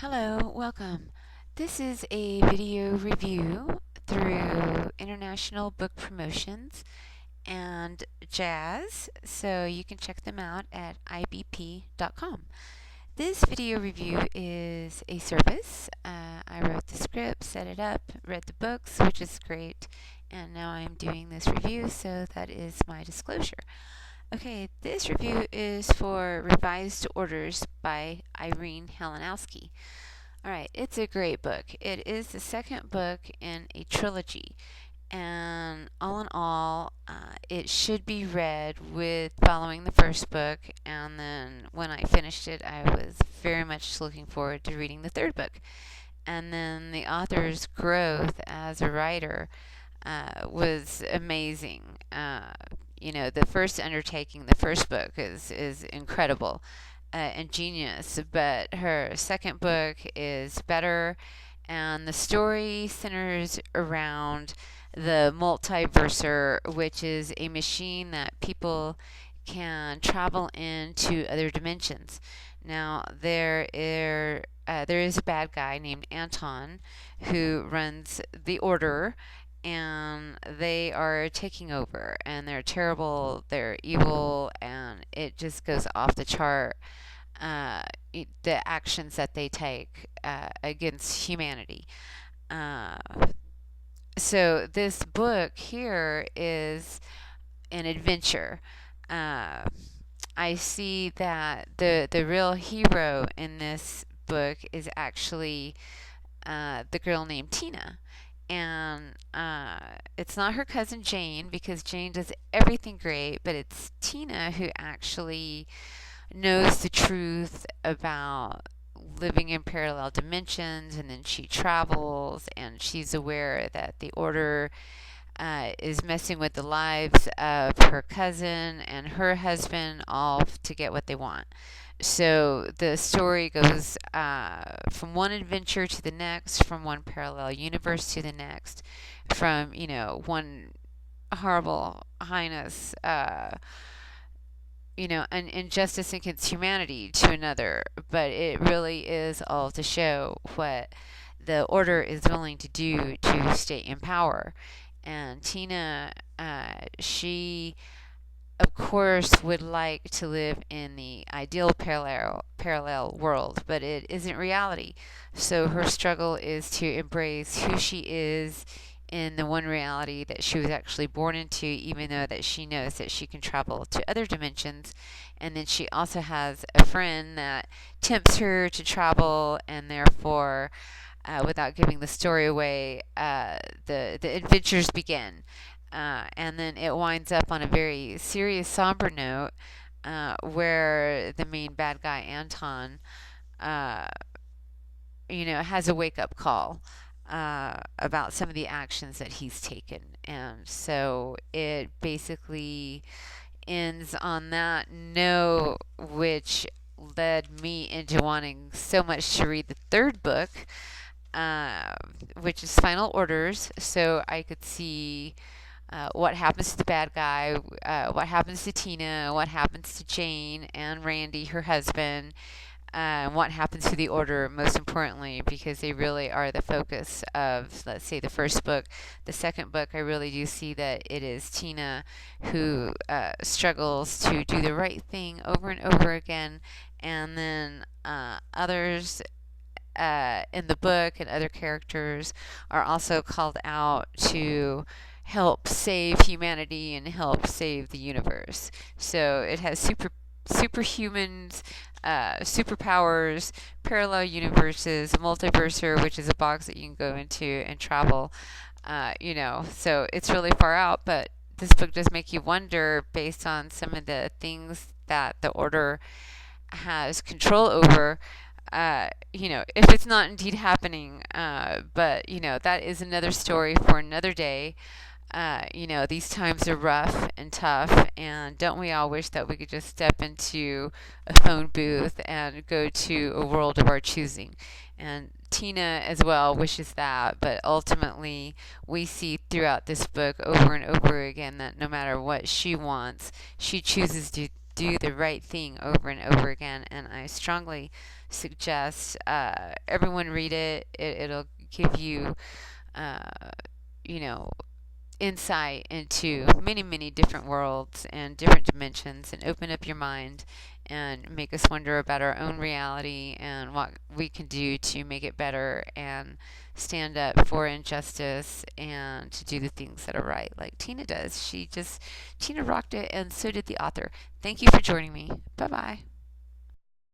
Hello, welcome. This is a video review through International Book Promotions and Jazz, so you can check them out at IBP.com. This video review is a service. I wrote the script, set it up, read the books, which is great, and now I'm doing this review, so that is my disclosure. Okay, this review is for Revised Orders by Irene Helenowski. Alright, it's a great book. It is the second book in a trilogy, and all in all, it should be read with following the first book, and then when I finished it, I was very much looking forward to reading the third book. And then the author's growth as a writer was amazing. The first undertaking, the first book, is incredible and genius, but her second book is better, and the story centers around the multiverser, which is a machine that people can travel into other dimensions. Now, there is a bad guy named Anton who runs the Order, and they are taking over, and they're terrible, they're evil, and it just goes off the chart. The actions that they take against humanity. Uh, so this book here is an adventure. Uh, I see that the real hero in this book is actually the girl named Tina. And it's not her cousin Jane, because Jane does everything great, but it's Tina who actually knows the truth about living in parallel dimensions, and then she travels, and she's aware that the Order is messing with the lives of her cousin and her husband, all to get what they want. So the story goes from one adventure to the next, from one parallel universe to the next, from one horrible highness, an injustice against humanity to another. But it really is all to show what the Order is willing to do to stay in power. And Tina, she of course would like to live in the ideal parallel world, but it isn't reality. So her struggle is to embrace who she is in the one reality that she was actually born into, even though that she knows that she can travel to other dimensions. And then she also has a friend that tempts her to travel, and therefore, without giving the story away, the adventures begin. And then it winds up on a very serious, somber note, where the main bad guy, Anton, uh, has a wake-up call about some of the actions that he's taken. And so it basically ends on that note, which led me into wanting so much to read the third book, which is Final Orders, so I could see what happens to the bad guy, what happens to Tina, what happens to Jane and Randy, her husband, and what happens to the Order, most importantly, because they really are the focus of, let's say, the first book. The second book, I really do see that it is Tina who struggles to do the right thing over and over again, and then others in the book and other characters are also called out to help save humanity and help save the universe. So it has superhumans, superpowers, parallel universes, multiverser, which is a box that you can go into and travel. So it's really far out, but this book does make you wonder, based on some of the things that the Order has control over, if it's not indeed happening. But that is another story for another day. These times are rough and tough, and don't we all wish that we could just step into a phone booth and go to a world of our choosing? And Tina as well wishes that, but ultimately we see throughout this book over and over again that no matter what she wants, she chooses do the right thing over and over again. And I strongly suggest everyone read it. It'll give you, uh, you know, insight into many, many different worlds and different dimensions, and open up your mind and make us wonder about our own reality and what we can do to make it better and stand up for injustice and to do the things that are right, like Tina does. Tina rocked it, and so did the author. Thank you for joining me. Bye bye.